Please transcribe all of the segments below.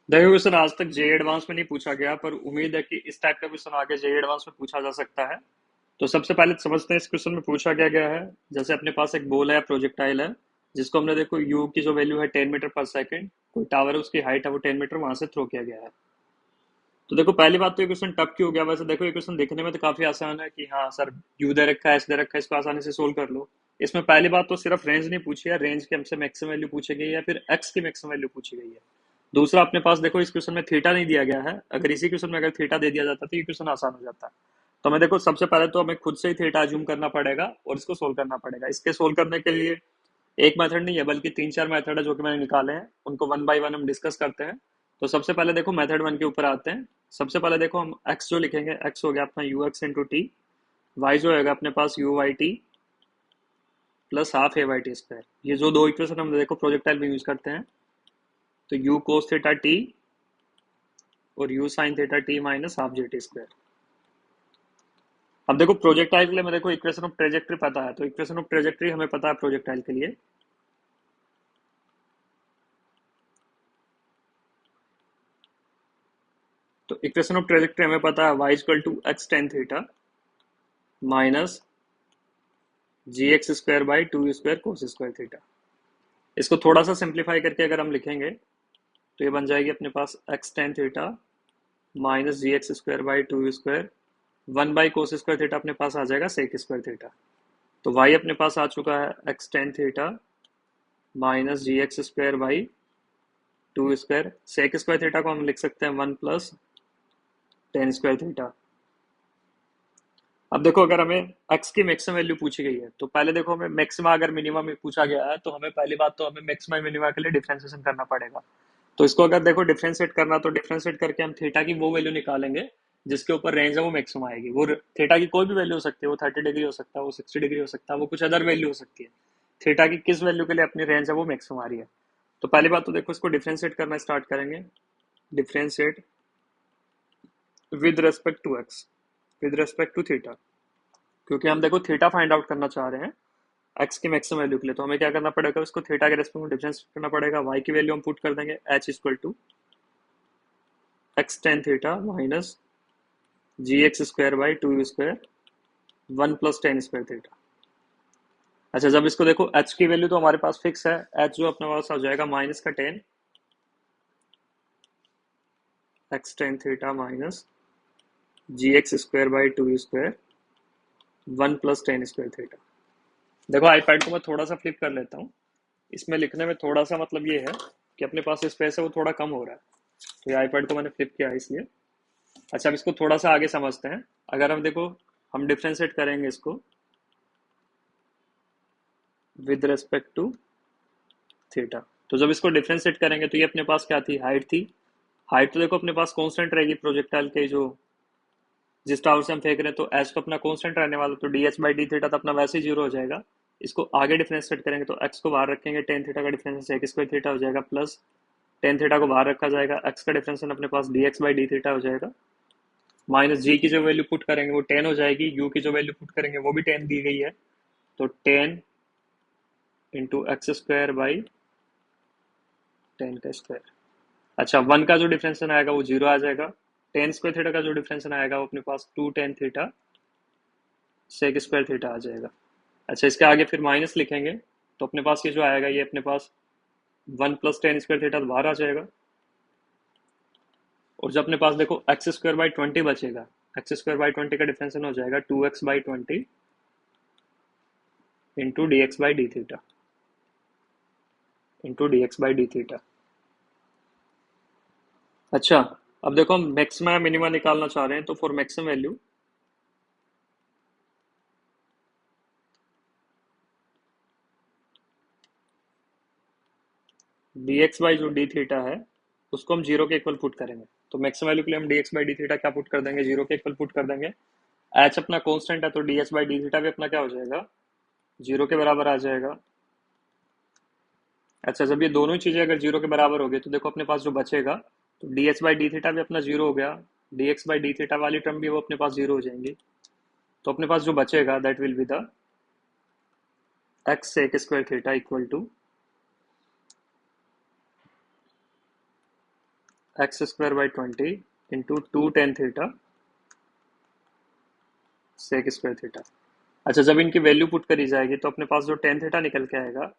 देखो क्वेश्चन आज तक जे एडवांस में नहीं पूछा गया, पर उम्मीद है कि इस टाइप का क्वेश्चन आगे जे एडवांस में पूछा जा सकता है। तो सबसे पहले तो समझते हैं इस क्वेश्चन में पूछा क्या गया है। जैसे अपने पास एक बॉल है, प्रोजेक्टाइल है, जिसको हमने देखो यू की जो वैल्यू है 10 मीटर पर सेकंड, कोई टावर है उसकी हाइट है वो 10 मीटर, वहां से थ्रो किया गया है। तो देखो पहली बात तो ये क्वेश्चन टफ क्यों हो गया। वैसे देखो ये क्वेश्चन देखने में तो काफी आसान है कि हाँ सर यू दे रखा है, एच दे रखा है, इसको आसानी से सोल्व कर लो। इसमें पहली बात तो सिर्फ रेंज नहीं पूछी है, रेंज की हमसे मैक्सिमम वैल्यू पूछी गई है या फिर एक्स की मैक्सिमम वैल्यू पूछी गई है। दूसरा अपने पास देखो इस क्वेश्चन में थीटा नहीं दिया गया है। अगर इसी क्वेश्चन में अगर थीटा दे दिया जाता तो ये क्वेश्चन आसान हो जाता। तो हमें देखो सबसे पहले तो हमें खुद से ही थीटा अज्यूम करना पड़ेगा और इसको सोल्व करना पड़ेगा। इसके सोल्व करने के लिए एक मेथड नहीं है बल्कि तीन चार मेथड है जो कि मैंने निकाले हैं, उनको वन बाय वन हम डिस्कस करते हैं। तो सबसे पहले देखो मेथड वन के ऊपर आते हैं। सबसे पहले देखो हम एक्स जो लिखेंगे, एक्स हो गया अपना u x into t, y जो होगा अपने पास u y t plus half a y t square. ये जो दो इक्वेशन हम देखो प्रोजेक्टाइल में यूज करते हैं। तो यू कोस थीटा टी और you sine theta t minus half J T square. अब देखो प्रोजेक्टाइल के लिए मेरे को इक्वेशन ऑफ ट्रेजेक्ट्री पता है, तो इक्वेशन ऑफ ट्रेजेक्ट्री हमें पता है प्रोजेक्टाइल के लिए। तो इक्वेशन ऑफ ट्रेजेक्ट्री हमें पता है Y equal to X tan theta minus ji x square by two square cos square theta. इसको थोड़ा सा सिंप्लीफाई करके अगर हम लिखेंगे तो ये बन जाएगी अपने पास x tan theta minus ji x square by two square one by cos square theta, अपने पास आ जाएगा सेक स्क्वायर थीटा। तो वाई अपने पास आ चुका है x tan theta minus ji x square by two square, sec square theta को हम लिख सकते हैं one plus tan square theta. अब देखो अगर हमें x की मैक्सिमम वैल्यू पूछी गई है तो पहले देखो हमें मैक्सिमा अगर मिनिमम में पूछा गया है तो हमें पहली बात तो हमें मैक्सिमा मिनिमा के लिए डिफरेंशिएशन करना पड़ेगा। तो इसको अगर देखो डिफरेंशिएट करना तो डिफरेंशिएट करके हम थीटा की वो वैल्यू निकालेंगे जिसके ऊपर रेंज है वो मैक्सिमम आएगी। वो थीटा की कोई भी वैल्यू हो सकती है, वो 30 डिग्री हो सकता है, वो 60 डिग्री हो सकता है, वो कुछ अदर वैल्यू हो सकती है। थीटा की किस वैल्यू के लिए अपनी रेंज है वो मैक्सिमम आ रही है। तो पहली बात तो देखो इसको डिफरेंशिएट करना स्टार्ट करेंगे। Differentiate with respect to X, with respect to theta, क्योंकि हम देखो थीटा फाइंड आउट करना चाह रहे हैं एक्स की मैक्सिमम वैल्यू के लिए। तो हमें क्या करना पड़ेगा, उसको थीटा के रेस्पेक्ट में डिफरेंस करना पड़ेगा। वाई की वैल्यू हम पुट कर देंगे H equal to X tan theta minus ji x square by two square one plus tan square theta. अच्छा जब इसको देखो एच की वैल्यू तो हमारे पास फिक्स है, एच जो अपने पास आ जाएगा माइनस का tan X tan theta minus ji x square by two square one plus tan square theta. देखो आईपैड को मैं थोड़ा सा फ्लिप कर लेता हूँ। इसमें लिखने में थोड़ा सा मतलब ये है कि अपने पास स्पेस है वो थोड़ा कम हो रहा है, तो ये आईपैड को मैंने फ्लिप किया है इसलिए। अच्छा अब इसको थोड़ा सा आगे समझते हैं। अगर हम देखो हम डिफ्रेंशिएट करेंगे इसको विद रेस्पेक्ट टू थीटा, तो जब इसको डिफ्रेंशिएट करेंगे तो ये अपने पास क्या थी, हाइट थी। हाइट तो देखो अपने पास कांस्टेंट रहेगी प्रोजेक्टाइल के जो जिस टावर से हम फेंक रहे हैं, तो एच तो अपना कांस्टेंट रहने वाला, तो D H by d theta तो अपना वैसे ही जीरो हो जाएगा। इसको आगे डिफ्रेंशिएट करेंगे तो एक्स को बाहर रखेंगे, टेन थीटा का डिफरेंस एक स्क्वायर थीटा हो जाएगा प्लस टेन थीटा को बाहर रखा जाएगा, एक्स का डिफरेंस अपने पास d x by d theta हो जाएगा माइनस जी की जो वैल्यू पुट करेंगे वो टेन हो जाएगी, यू की जो वैल्यू पुट करेंगे वो भी टेन दी गई है, तो ten into x square by ten का स्क्वायर। अच्छा वन का जो डिफरेंशन आएगा वो जीरो आ जाएगा। टेन स्क्वायर थीटा का जो डिफरेंशन आएगा वो अपने पास two tan theta sec square theta आ जाएगा। अच्छा इसके आगे फिर माइनस लिखेंगे तो अपने पास ये जो आएगा ये अपने पास one plus tan square theta तो बाहर आ जाएगा। और जो अपने पास देखो एक्स स्क्वायर बाई ट्वेंटी बचेगा, एक्स स्क्वायर बाई ट्वेंटी का डिफरेंशन हो जाएगा two x by twenty into d x by d theta, into d x by d theta. अच्छा अब देखो हम मैक्सिमा या मिनिमा निकालना चाह रहे हैं, तो for maximum value D x by जो डी थीटा है उसको हम जीरो के इक्वल पुट करेंगे। तो मैक्सिमम वैल्यू के लिए हम D x by d theta क्या पुट कर देंगे, जीरो के इक्वल पुट कर देंगे। एच अपना कांस्टेंट है तो D H by d theta भी अपना क्या हो जाएगा, जीरो के बराबर आ जाएगा। अच्छा जब ये दोनों चीजें अगर जीरो के बराबर हो गई तो देखो अपने पास जो बचेगा, तो D H by d theta भी अपना जीरो हो गया, D x by d theta वाली टर्म भी वो अपने पास जीरो हो जाएंगी। तो अपने पास जो बचेगा that will be the x sec square theta equal to x square by 20 into 2 tan theta sec square theta. अच्छा, जब इनकी वैल्यू पुट करी जाएगी तो अपने पास जो टेन थीटा निकल के आएगा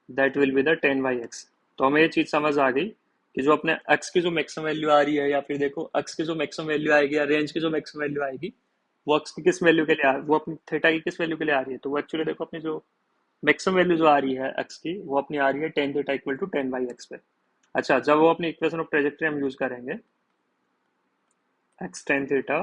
that will be the 10/x। तो हमें ये चीज समझ आ गई कि जो अपने x की जो मैक्सिमम वैल्यू आ रही है, या फिर देखो x की जो मैक्सिमम वैल्यू आएगी या रेंज की जो मैक्सिमम वैल्यू आएगी, वो x की किस वैल्यू के लिए वो अपनी थीटा की किस वैल्यू के लिए आ रही है। तो वो एक्चुअली देखो अपनी जो मैक्सिमम वैल्यू जो आ रही है x की, वो अपनी आ रही है tan theta equal to 10/x पे। अच्छा, जब वो अपनी इक्वेशन ऑफ ट्रेजेक्टरी हम यूज करेंगे, x टेन थीटा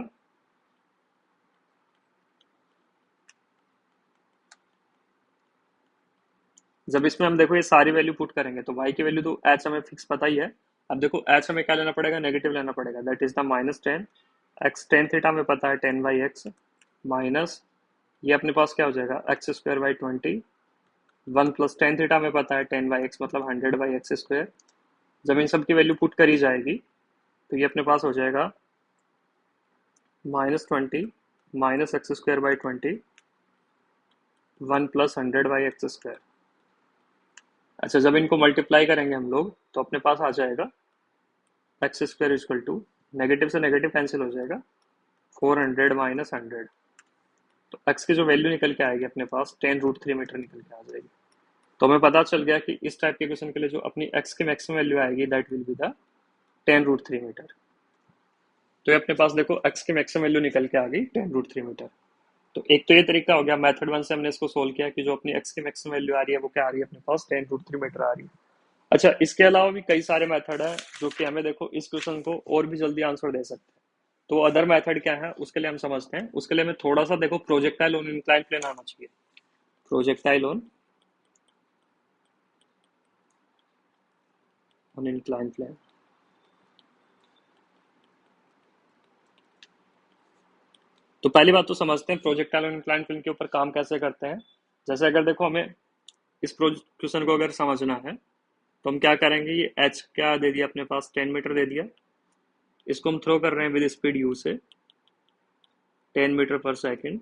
जब इसमें हम देखो ये सारी वैल्यू पुट करेंगे तो y की वैल्यू तो h हमें फिक्स पता ही है। अब देखो h हमें क्या लेना पड़ेगा, नेगेटिव लेना पड़ेगा, that is the -10। x tan theta में पता है 10/x माइनस ये अपने पास क्या हो जाएगा x square by 20। 1 + tan theta में पता है 10/x मतलब 100/x²। जब इन सब की वैल्यू पुट करी जाएगी तो ये अपने पास हो जाएगा -20 minus x square by 20 1 + 100/x²। अच्छा, जब इनको मल्टीप्लाई करेंगे हम लोग तो अपने पास आ जाएगा x square equal to, negative से नेगेटिव कैंसिल हो जाएगा, 400 माइनस 100। तो एक्स की जो वैल्यू निकल के आएगी अपने पास 10√3 मीटर निकल के आ जाएगी। तो हमें पता चल गया कि इस टाइप के क्वेश्चन के लिए जो अपनी एक्स की मैक्सिमम वैल्यू आएगी that will be the 10√3 metre. तो ये अपने पास देखो एक्स की मैक्सिमम वैल्यू निकल के आ गई 10√3 मीटर। तो एक तो ये तरीका हो गया, मेथड वन से हमने इसको सोल्व किया कि जो अपनी एक्स की मैक्सिमम वैल्यू आ रही है वो क्या आ रही है अपने पास 10√3 मीटर आ रही है। अच्छा, इसके अलावा भी कई सारे मेथड है जो कि हमें देखो इस क्वेश्चन को और भी जल्दी आंसर दे सकते हैं। तो अदर मेथड क्या है उसके लिए हम समझते हैं। उसके लिए हमें थोड़ा सा देखो प्रोजेक्टाइल ऑन इंक्लाइन प्लेन आना चाहिए। Projectile on incline plane. तो पहली बात तो समझते हैं प्रोजेक्टाइल ऑन इंक्लाइन प्लेन के ऊपर काम कैसे करते हैं। जैसे अगर देखो हमें इस क्वेश्चन को अगर समझना है तो हम क्या करेंगे, ये एच क्या दे दिया अपने पास 10 मीटर दे दिया, इसको हम थ्रो कर रहे हैं विद स्पीड यू से 10 मीटर पर सेकेंड।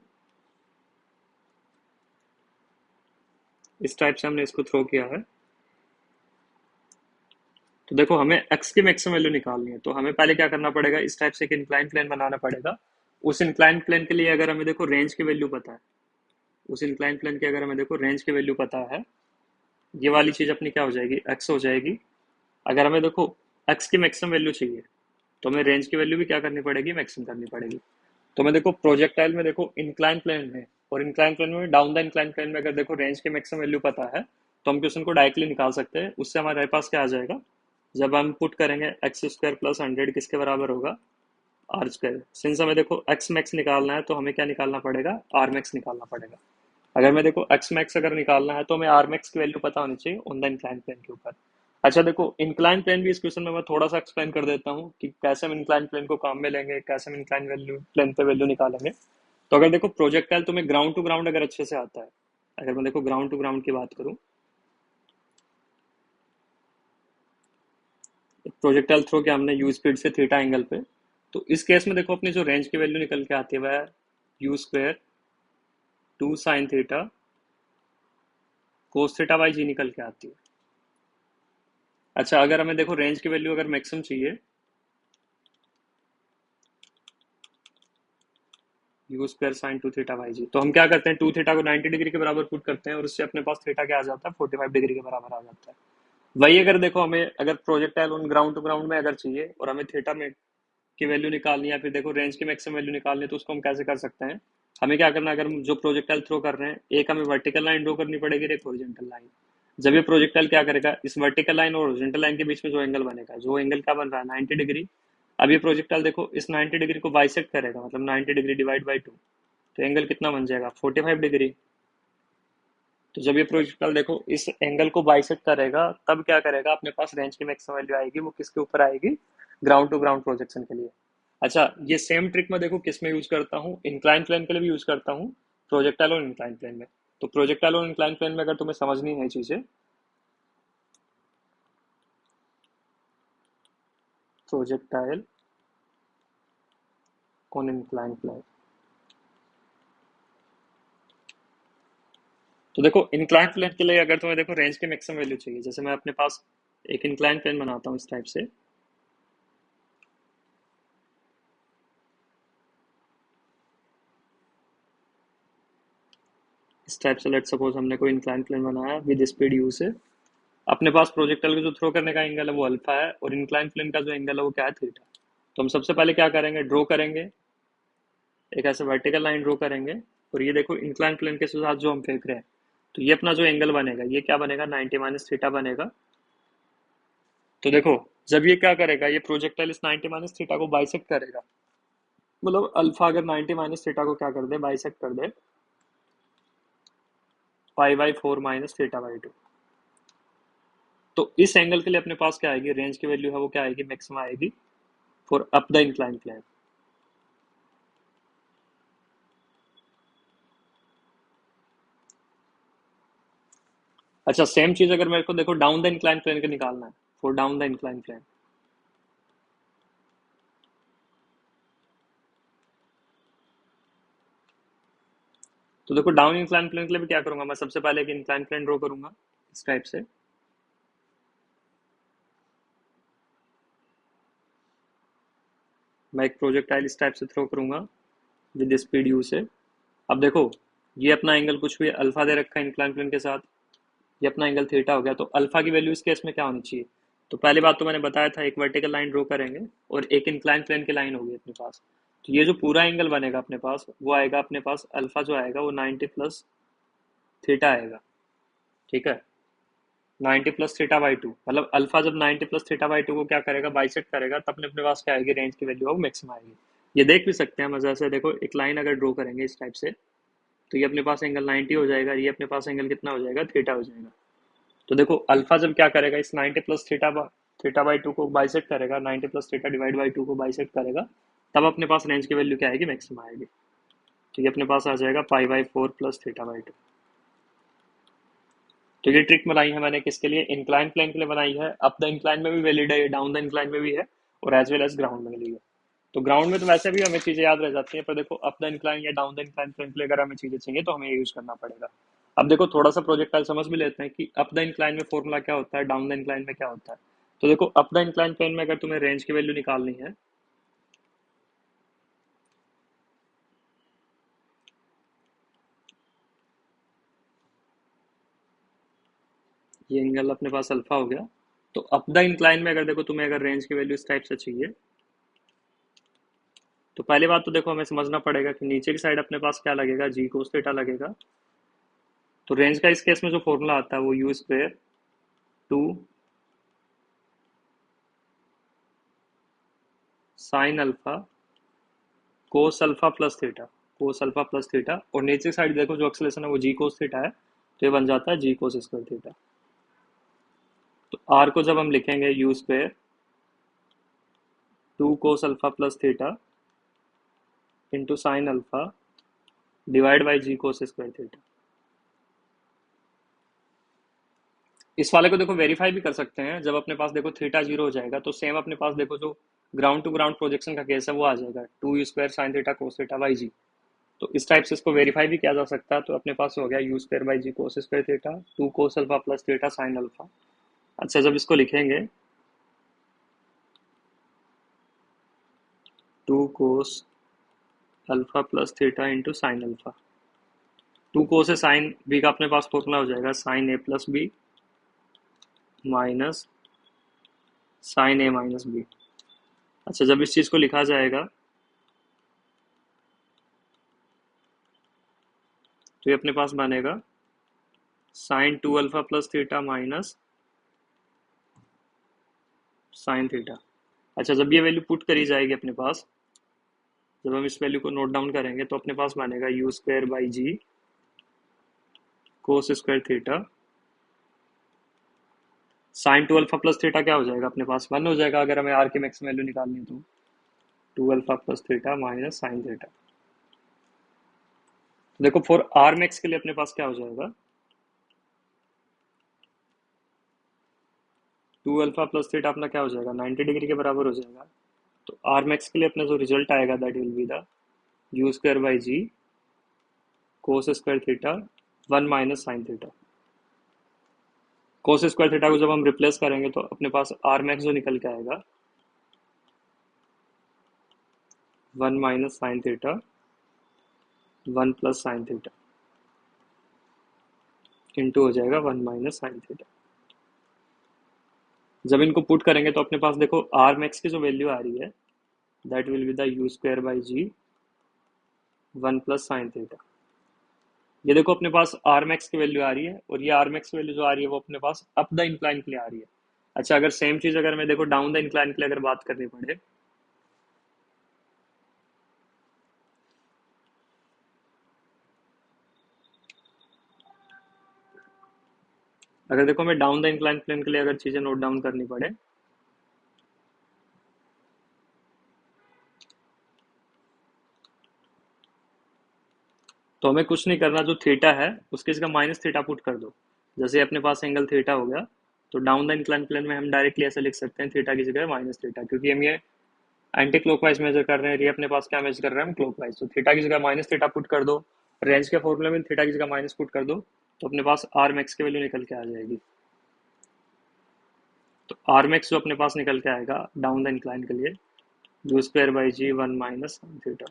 इस टाइप से हमने इसको थ्रो किया है। तो देखो हमें x की मैक्सिमम वैल्यू निकालनी है तो हमें पहले क्या करना पड़ेगा, इस टाइप से एक इंक्लाइन प्लेन बनाना पड़ेगा। उस इंक्लाइन प्लेन के लिए अगर हमें देखो रेंज की वैल्यू पता है, उस इंक्लाइन प्लेन की अगर हमें देखो रेंज की वैल्यू पता है, ये वाली चीज अपनी क्या हो जाएगी x हो जाएगी। अगर हमें देखो x की मैक्सिमम वैल्यू चाहिए तो हमें रेंज की वैल्यू भी क्या करनी पड़ेगी, मैक्सिमम करनी पड़ेगी। तो मैं देखो प्रोजेक्टाइल में देखो इंक्लाइन प्लेन में और इंक्लाइन प्लेन में डाउन द इंक्लाइन प्लेन में अगर देखो रेंज की मैक्सिमम वैल्यू पता है तो हम क्वेश्चन को डायरेक्टली निकाल सकते हैं। उससे हमारे पास क्या आ जाएगा, जब हम पुट करेंगे एक्स स्क्वायर प्लस 100 किसके बराबर होगा, आर स्क्वायर। सिंस हमें देखो एक्स मैक्स निकालना है तो हमें क्या निकालना पड़ेगा, आर मैक्स निकालना पड़ेगा। अगर मैं देखो एक्स मैक्स अगर निकालना है तो हमें आर मैक्स की वैल्यू पता होनी चाहिए ऑन द इंक्लाइन प्लेन के ऊपर। अच्छा देखो इंक्लाइन प्लेन भी इस क्वेश्चन में मैं थोड़ा सा एक्सप्लेन कर देता हूँ कि कैसे हम इंक्लाइन प्लेन को काम में लेंगे, कैसे हम इंक्लाइन वैल्यू प्लेन पे वैल्यू निकालेंगे। तो अगर देखो प्रोजेक्टाइल तुम्हें ग्राउंड टू ग्राउंड अगर अच्छे से आता है, अगर मैं देखो ग्राउंड टू ग्राउंड की बात करूँ, प्रोजेक्टाइल थ्रो किया हमने यू स्पीड से थीटा एंगल पे, तो इस केस में देखो अपनी जो रेंज की वैल्यू निकल के आती है वह u square 2 sin theta cos theta by g निकल के आती है। अच्छा, अगर हमें देखो रेंज की वैल्यू अगर मैक्सिमम चाहिए, u square sine 2 theta by g, तो हम क्या करते हैं 2 थीटा को 90 डिग्री के बराबर पुट करते हैं और उससे अपने पास थीटा क्या आ जाता है 45 डिग्री के बराबर आ जाता है। वही अगर देखो हमें अगर projectile on ground to ground में अगर चाहिए और हमें थीटा में की वैल्यू निकालनी है या फिर देखो रेंज की मैक्सिमम वैल्यू निकालनी है तो उसको हम कैसे कर सकते हैं। हमें क्या करना है, अगर हम जो प्रोजेक्टाइल थ्रो कर रहे हैं एक हमें वर्टिकल लाइन ड्रॉ करनी पड़ेगी और एक हॉरिजॉन्टल लाइन। जब ये प्रोजेक्टाइल क्या करेगा, इस वर्टिकल लाइन और हॉरिजॉन्टल लाइन के बीच में जो एंगल बनेगा, जो एंगल क्या बन रहा है 90 डिग्री। अब ये प्रोजेक्टाइल देखो इस 90 डिग्री को बाइसेक्ट करेगा, मतलब 90 डिग्री डिवाइड बाई 2, तो एंगल कितना बन जाएगा 45 डिग्री। तो जब ये प्रोजेक्टाइल देखो इस एंगल को बाइसेक्ट करेगा तब क्या करेगा, अपने पास रेंज की मैक्सिमम वैल्यू आएगी, वो किसके ऊपर आएगी, ग्राउंड टू ग्राउंड प्रोजेक्शन के लिए। अच्छा, ये सेम ट्रिक मैं देखो किस में यूज करता हूँ, इंक्लाइन प्लेन के लिए भी यूज करता हूँ, प्रोजेक्टाइल और इंक्लाइन प्लेन में। तो प्रोजेक्टाइल और इंक्लाइन प्लेन में अगर तुम्हें समझनी है चीजें, प्रोजेक्टाइल ऑन इंक्लाइन प्लेन, तो देखो इंक्लाइन प्लेन के लिए अगर तुम्हें देखो रेंज की मैक्सिमम वैल्यू चाहिए, जैसे मैं अपने पास एक इंक्लाइन प्लेन बनाता हूँ इस टाइप से, इस टाइप से लेट सपोज हमने कोई इंक्लाइन प्लेन बनाया विद स्पीड यू से, अपने पास प्रोजेक्टाइल को जो थ्रो करने का एंगल है वो अल्फा है और इंक्लाइन प्लेन का जो एंगल है वो क्या है, थीटा। तो हम सबसे पहले क्या करेंगे, ड्रॉ करेंगे, एक ऐसे वर्टिकल लाइन ड्रॉ करेंगे, और ये देखो इंक्लाइन प्लेन के साथ जो हम फेंक रहे हैं, तो ये अपना जो एंगल बनेगा ये क्या बनेगा, 90 माइनस थीटा बनेगा। तो देखो जब ये क्या करेगा, ये प्रोजेक्टाइल इस 90 माइनस थीटा को बाइसेक्ट करेगा, मतलब अल्फा अगर 90 माइनस थीटा को क्या कर दे, बाइसेक्ट कर दे, पाई/4 माइनस थीटा/2, तो इस एंगल के लिए अपने पास क्या आएगी, रेंज की वैल्यू है वो क्या आएगी, मैक्सिमम आएगी for up the incline plane. अच्छा सेम चीज अगर मेरे को देखो डाउन द इंक्लाइन प्लेन का निकालना है, for down the incline plane, तो देखो डाउन इंक्लाइन प्लेन के लिए भी क्या करूंगा, मैं सबसे पहले एक इंक्लाइन प्लेन ड्रॉ करूंगा इस टाइप से, मैं एक प्रोजेक्टाइल इस टाइप से थ्रो करूंगा विद स्पीड यू से। अब देखो ये अपना एंगल कुछ भी अल्फा दे रखा है इंक्लाइन प्लेन के साथ, ये अपना एंगल थीटा हो गया, तो अल्फा की वैल्यू इस केस में क्या होनी चाहिए, तो पहली बात तो मैंने बताया था एक वर्टिकल लाइन ड्रॉ करेंगे और एक इंक्लाइन प्लेन की लाइन होगी अपने पास, तो ये जो पूरा एंगल बनेगा अपने पास वो आएगा अपने पास, अल्फा जो आएगा वो 90 प्लस थीटा आएगा, ठीक है, 90 प्लस थीटा/2, मतलब अल्फा जब 90 प्लस थीटा/2 को क्या करेगा, बाइसेक्ट करेगा, तब अपने पास क्या आएगी, रेंज की वैल्यू है वो मैक्सिमम आएगी। ये देख भी सकते हैं मजा से, देखो एक लाइन अगर ड्रॉ करेंगे इस टाइप से, तो ये अपने पास एंगल 90 हो जाएगा, ये अपने पास एंगल कितना हो जाएगा, थीटा हो जाएगा। तो देखो अल्फा जब क्या करेगा, इस 90 प्लस थीटा/2 को बाइसेक्ट करेगा, 90 प्लस थीटा डिवाइड बाई 2 को बाइसेक्ट करेगा, तब अपने पास रेंज की वैल्यू क्या आएगी, मैक्सिमम आएगी। तो ये अपने पास आ जाएगा पाई/4 प्लस थीटा/2। तो ये ट्रिक बनाई है मैंने किसके लिए, इंक्लाइन प्लेन के लिए बनाई है, अप द इंक्लाइन में भी वैलिड है, डाउन द इंक्लाइन में भी है, और एज वेल एज ग्राउंड में भी है। तो ग्राउंड में तो वैसे भी हमें चीजें याद रह जाती हैं, पर देखो अप द इंक्लाइन या डाउन द इंक्लाइन प्लेन के लिए अगर हमें चीजें चाहिए तो हमें ये यूज करना पड़ेगा। अब देखो थोड़ा सा प्रोजेक्टाइल समझ भी लेते हैं कि अप द इंक्लाइन में फॉर्मूला क्या होता है, डाउन द इंक्लाइन में क्या होता है। तो देखो अप द इंक्लाइन प्लेन में अगर तुम्हें रेंज की वैल्यू निकालनी है, ये एंगल अपने पास अल्फा हो गया, तो अप द इंक्लाइन में अगर देखो तुम्हें अगर रेंज की वैल्यू इस टाइप से चाहिए, तो पहली बात तो देखो हमें समझना पड़ेगा कि नीचे की साइड अपने पास क्या लगेगा, जी कोस थीटा लगेगा। तो रेंज का इस केस में जो फॉर्मूला आता है वो you square 2 sine alpha cos alpha plus theta, cos alpha plus theta, और नीचे साइड देखो जो एक्सलेशन है वो जी कोस थीटा है, तो ये बन जाता है जी कोस स्क्वायर थीटा। तो आर को जब हम लिखेंगे u square 2 cos alpha plus theta into sine alpha divide by g cos square theta. इस वाले को देखो वेरीफाई भी कर सकते हैं, जब अपने पास देखो थीटा 0 हो जाएगा तो सेम अपने पास देखो जो ग्राउंड टू ग्राउंड प्रोजेक्शन का केस है वो आ जाएगा, 2 square sine theta cos theta by g. तो इस टाइप से इसको वेरीफाई भी किया जा सकता है, तो अपने पास हो गया u square by g cos square theta 2 cos alpha plus theta sine alpha. अच्छा जब इसको लिखेंगे 2 cos alpha plus theta into sine alpha, 2 cos से साइन बी का अपने पास फॉर्मूला हो जाएगा sine A plus B minus sine A minus B. अच्छा जब इस चीज को लिखा जाएगा तो ये अपने पास बनेगा sine 2 alpha plus theta minus sine theta. अच्छा जब ये वैल्यू पुट करी जाएगी अपने पास, जब हम इस वैल्यू को नोट डाउन करेंगे तो अपने पास बनेगा u square by g cos square theta sine 2 alpha plus theta क्या हो जाएगा अपने पास, 1 हो जाएगा अगर हमें आर की मैक्सिमम वैल्यू निकालनी है तो 2 alpha plus theta minus sine theta. तो देखो फॉर आर मैक्स के लिए अपने पास क्या हो जाएगा, 2 अल्फा प्लस थीटा अपना क्या हो जाएगा, 90 डिग्री के बराबर हो जाएगा। तो आर मैक्स के लिए अपना जो रिजल्ट आएगा that will be the u square by g cos square theta 1 minus sine theta. Cos square theta को जब हम रिप्लेस करेंगे तो अपने पास आर मैक्स जो निकल के आएगा 1 minus sine theta 1 plus sine theta. Into हो जाएगा 1 - sin थीटा। जब इनको पुट करेंगे तो अपने पास देखो आर मैक्स की जो वैल्यू आ रही है that will be the u square by g 1 + sin theta. ये देखो अपने पास आर मैक्स की वैल्यू आ रही है और ये आर मैक्स की वैल्यू जो आ रही है वो अपने पास अप द इंक्लाइन के लिए आ रही है। अच्छा, अगर सेम चीज अगर मैं देखो डाउन द इंक्लाइन के लिए अगर बात करनी पड़े, अगर देखो मैं डाउन द इंक्लाइन प्लेन के लिए अगर चीजें नोट डाउन करनी पड़े, तो हमें कुछ नहीं करना, जो थीटा है उसके जगह माइनस थीटा पुट कर दो। जैसे अपने पास एंगल थीटा हो गया, तो डाउन द इंक्लाइन प्लेन में हम डायरेक्टली ऐसे लिख सकते हैं थीटा की जगह माइनस थीटा, क्योंकि हम ये एंटी क्लॉकवाइज मेजर कर रहे हैं, ये अपने पास क्या मेजर कर रहे हैं हम क्लॉकवाइज। तो थीटा की जगह माइनस थीटा पुट कर दो, रेंज के फॉर्मूले में थीटा की जगह माइनस पुट कर दो, तो अपने पास आर मैक्स की वैल्यू निकल के आ जाएगी। तो आर मैक्स जो अपने पास निकल के आएगा डाउन द इंक्लाइन के लिए, u square by g 1 - sin theta.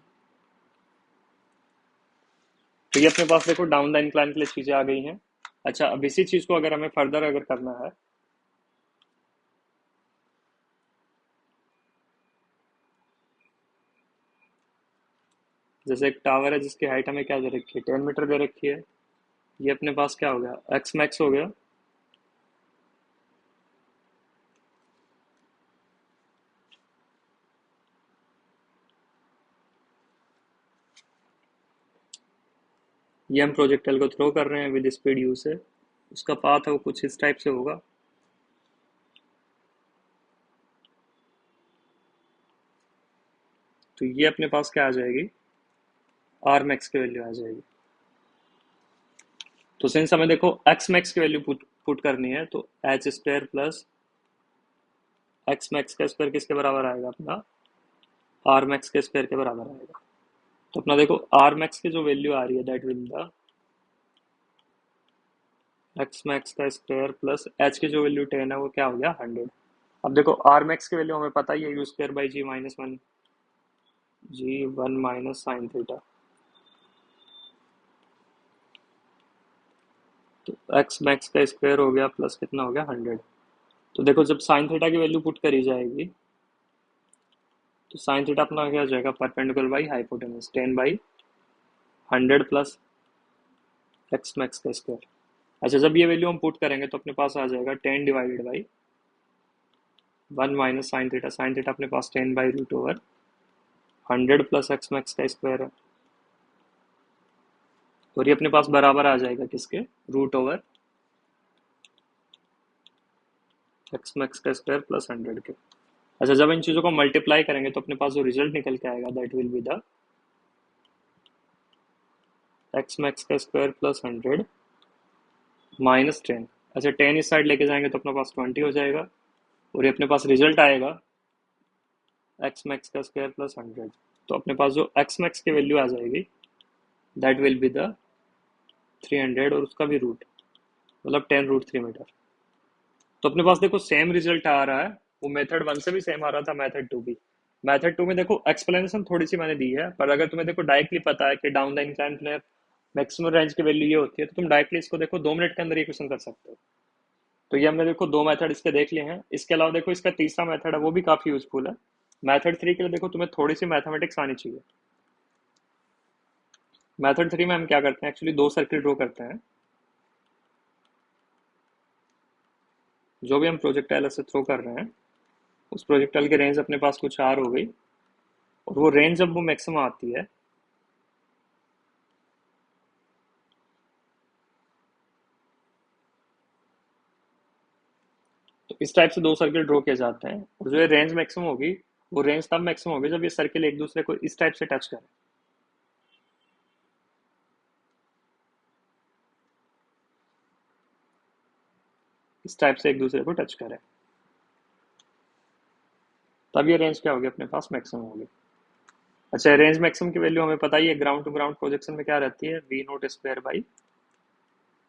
तो ये अपने पास देखो डाउन द इंक्लाइन के लिए चीजें आ गई हैं। अच्छा, अब इसी चीज को अगर हमें फर्दर अगर करना है, जैसे एक टावर है जिसकी हाइट हमें क्या दे रखी है 10 मीटर दे रखी है, ये अपने पास क्या हो गया एक्स मैक्स हो गया। ये हम प्रोजेक्टाइल को थ्रो कर रहे हैं विद स्पीड यू से, उसका पाथ है वो कुछ इस टाइप से होगा। तो ये अपने पास क्या आ जाएगी, आर मैक्स की वैल्यू आ जाएगी। तो सिंस हमें देखो एक्स मैक्स की वैल्यू पुट करनी है, तो H square plus x max का स्क्वायर किसके बराबर आएगा अपना, आर मैक्स के स्क्वायर के बराबर आएगा। तो अपना देखो आर मैक्स की जो वैल्यू आ रही है that will the x max का स्क्वायर प्लस एच की जो वैल्यू 10 है वो क्या हो गया 100। अब देखो आर मैक्स की वैल्यू हमें पता ही है u square by g minus one, g 1 - sin theta. तो एक्स मैक्स का स्क्वायर हो गया प्लस कितना हो गया 100। तो देखो जब साइन थीटा की वैल्यू पुट करी जाएगी, तो साइन थीटा अपना क्या हो जाएगा perpendicular by hypotenuse 10/100 plus x max का स्क्वायर। अच्छा, जब ये वैल्यू हम पुट करेंगे तो अपने पास आ जाएगा 10/1 - sin थीटा। साइन थीटा अपने पास 10/√100 प्लस एक्स मैक्स का स्क्वायर है, और ये अपने पास बराबर आ जाएगा किसके, √एक्स मैक्स का स्क्वायर प्लस 100 के। अच्छा, जब इन चीज़ों को मल्टीप्लाई करेंगे तो अपने पास जो रिजल्ट निकल के आएगा that will be the x max का स्क्वायर प्लस 100 - 10। अच्छा, 10 इस साइड लेके जाएंगे तो अपने पास 20 हो जाएगा, और ये अपने पास रिजल्ट आएगा एक्स मैक्स का स्क्वायर प्लस 100। तो अपने पास जो एक्स मैक्स की वैल्यू आ जाएगी दैट विल बी द 300, और उसका भी रूट मतलब 10√3 मीटर। तो अपने पास देखो सेम रिजल्ट आ रहा है, वो मेथड वन से भी सेम आ रहा था, मेथड टू भी। मेथड टू में देखो एक्सप्लेनेशन थोड़ी सी मैंने दी है, पर अगर तुम्हें देखो डायरेक्टली पता है कि down the incline plane maximum range की वैल्यू ये होती है, तो तुम डायरेक्टली इसको देखो 2 मिनट के अंदर ये क्वेश्चन कर सकते हो। तो ये हमने देखो दो मेथड इसके देख लिए हैं। इसके अलावा देखो इसका तीसरा मेथड है वो भी काफी यूजफुल है। मेथड थ्री के लिए देखो तुम्हें थोड़ी सी मैथमेटिक्स आनी चाहिए। मेथड थ्री में हम क्या करते हैं, एक्चुअली दो सर्किल ड्रॉ करते हैं। जो भी हम प्रोजेक्टाइल ऐसे थ्रो कर रहे हैं, उस प्रोजेक्टाइल की रेंज अपने पास कुछ आर हो गई, और वो रेंज जब वो मैक्सिमम आती है, तो इस टाइप से दो सर्किल ड्रॉ किए जाते हैं, और जो ये रेंज मैक्सिमम होगी, वो रेंज तब मैक्सिमम होगी जब ये सर्किल एक दूसरे को इस टाइप से टच करें, इस टाइप से एक दूसरे को टच करें, तब ये रेंज क्या होगी अपने पास मैक्सिमम होगी। अच्छा, रेंज मैक्सिमम की वैल्यू हमें पता ही है, ग्राउंड टू ग्राउंड प्रोजेक्शन में क्या रहती है, V0 स्क्वायर बाई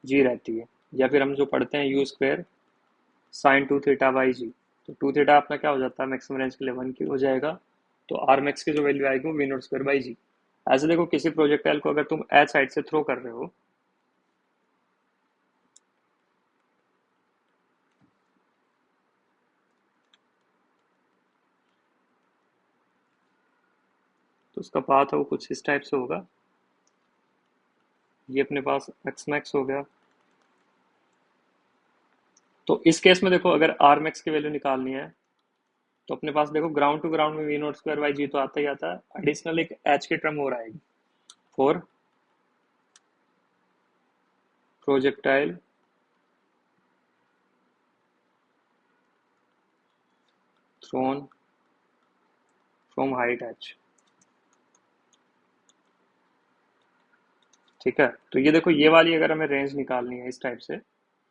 जी रहती है, या फिर हम जो पढ़ते हैं u square sin 2 theta by g. तो 2 थीटा अपना क्या हो जाता है मैक्सिमम रेंज के लिए 1 की हो जाएगा। तो आर मैक्स की जो वैल्यू आएगी वो V0 स्क्वायर बाई जी। ऐसे देखो किसी प्रोजेक्टाइल को अगर तुम एच साइड से थ्रो कर रहे हो, तो उसका पाथ है वो कुछ इस टाइप से होगा। ये अपने पास एक्स मैक्स हो गया। तो इस केस में देखो अगर आर मैक्स की वैल्यू निकालनी है तो अपने पास देखो ग्राउंड टू ग्राउंड में we naught square by g तो आता ही आता है, एडिशनल एक एच की टर्म और आएगी for projectile thrown from height H. ठीक है, तो ये देखो ये वाली अगर हमें रेंज निकालनी है इस टाइप से,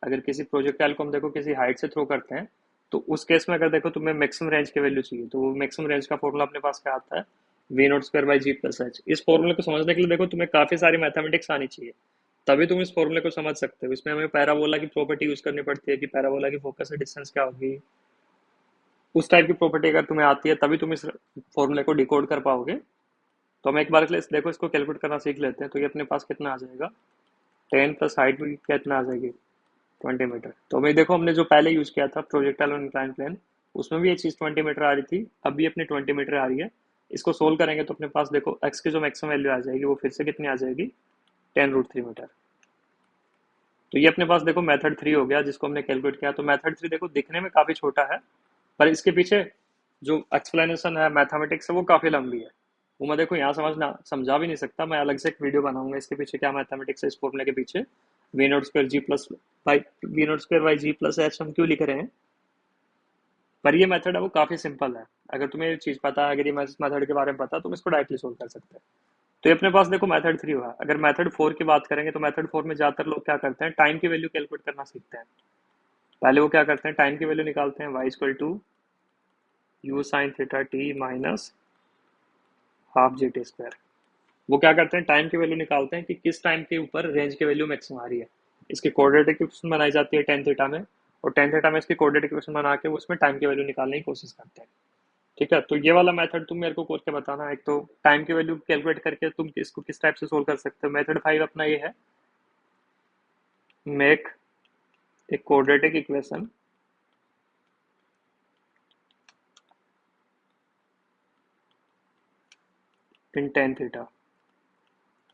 अगर किसी प्रोजेक्टाइल को हम देखो किसी हाइट से थ्रो करते हैं तो उस केस में अगर देखो तुम्हें मैक्सिमम रेंज की वैल्यू चाहिए तो वो मैक्सिमम रेंज का फॉर्मूला अपने पास क्या आता है, v naught square by g plus H. इस फॉर्मूले को समझने के लिए देखो तुम्हें काफी सारी मैथमेटिक्स आनी चाहिए, तभी तुम इस फॉर्मूले को समझ सकते हो। इसमें हमें पैराबोला की प्रॉपर्टी यूज करनी पड़ती है कि पैराबोला की फोकस से डिस्टेंस क्या होगी, उस टाइप की प्रॉपर्टी अगर तुम्हें आती है तभी तुम इस फॉर्मूले को डिकोड कर पाओगे। तो हम एक बार के लिए देखो इसको कैलकुलेट करना सीख लेते हैं। तो ये अपने पास कितना आ जाएगा, 10 प्लस हाइट भी कितना आ जाएगी 20 मीटर। तो भाई देखो हमने जो पहले यूज किया था प्रोजेक्टाइल और इंक्लाइन प्लेन, उसमें भी ये चीज 20 मीटर आ रही थी, अब भी अपनी 20 मीटर आ रही है। इसको सोल्व करेंगे तो अपने पास देखो एक्स की जो मैक्सिमम वैल्यू आ जाएगी वो फिर से कितनी आ जाएगी, 10√3 मीटर। तो ये अपने पास देखो मेथड 3 हो गया जिसको हमने कैलकुलेट किया। तो मेथड 3 देखो दिखने में काफी छोटा है पर इसके पीछे जो एक्सप्लेनेशन है मैथमेटिक्स है वो काफी लंबी है। वो मैं देखो यहाँ समझा भी नहीं सकता, मैं अलग से एक वीडियो बनाऊंगा इसके पीछे क्या मैथमेटिक्स है इस फॉर्मूले के पीछे। V naught square g plus by v naught square by g plus H हम क्यों लिख रहे हैं, पर ये मेथड है वो काफी सिंपल है। अगर तुम्हें ये चीज पता है, अगर ये मेथड के बारे में पता है तुम इसको डायरेक्टली सोल्व कर सकते हैं। तो ये अपने पास देखो मेथड 3 हुआ। अगर मेथड 4 की बात करेंगे तो मेथड 4 में ज्यादातर लोग क्या करते हैं, टाइम की वैल्यू कैलकुलेट करना सीखते हैं। पहले वो क्या करते हैं, टाइम की वैल्यू निकालते हैं y equal to u sine theta t minus half g t square. वो क्या करते हैं, टाइम की वैल्यू निकालते हैं कि किस टाइम के ऊपर रेंज की वैल्यू मैक्सिमम आ रही है। इसकी कोऑर्डिनेट इक्वेशन बनाई जाती है टेन थीटा में, और टेन थीटा में इसकी कोऑर्डिनेट इक्वेशन बना के वो उसमें टाइम की वैल्यू निकालने की कोशिश करते हैं। ठीक है, तो ये वाला मेथड तुम मेरे को करके बताना। एक तो टाइम की वैल्यू कैलकुलेट करके तुम इसको किस टाइप से सोल्व कर सकते हो। मेथड 5 अपना ये है, make a quadratic equation in tan theta.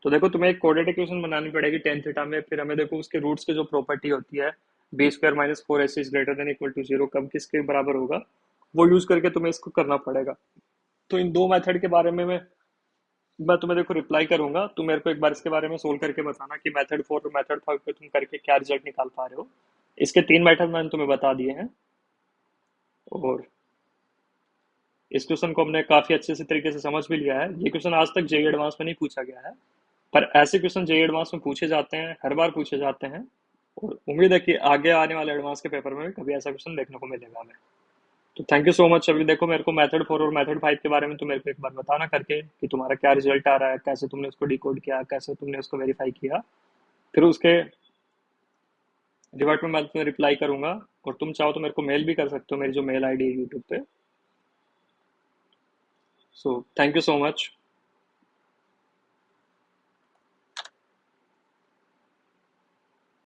तो देखो तुम्हें एक कोऑर्डिनेट इक्वेशन बनानी पड़ेगी टेन थीटा में, फिर हमें देखो उसके रूट्स की जो प्रॉपर्टी होती है b square minus four s is greater than equal to zero, कब किसके बराबर होगा, वो यूज करके तुम्हें इसको करना पड़ेगा। तो इन दो मेथड के बारे में मैं तुम्हें देखो रिप्लाई करूंगा, तुम मेरे को एक बार इसके बारे में सोल्व करके बताना कि मेथड 4 और मेथड 5 पे तुम करके क्या रिजल्ट निकाल पा रहे हो। इसके तीन मेथड मैंने तुम्हें बता दिए हैं, और इस क्वेश्चन को हमने काफी अच्छे से तरीके से समझ भी लिया है। ये क्वेश्चन आज तक जेई एडवांस में नहीं पूछा गया है, पर ऐसे क्वेश्चन जेई एडवांस में पूछे जाते हैं, हर बार पूछे जाते हैं, और उम्मीद है कि आगे आने वाले एडवांस के पेपर में भी कभी ऐसा क्वेश्चन देखने को मिलेगा हमें। तो थैंक यू सो मच। अभी देखो मेरे को मेथड 4 और मेथड 5 के बारे में तो मेरे को एक बार बताना करके कि तुम्हारा क्या रिजल्ट आ रहा है, कैसे तुमने उसको डिकोड किया, कैसे तुमने उसको वेरीफाई किया। फिर उसके रिवर्ट में मैं तुम्हें रिप्लाई करूंगा, और तुम चाहो तो मेरे को मेल भी कर सकते हो, मेरी जो मेल आईडी है यूट्यूब पे। So thank you so much.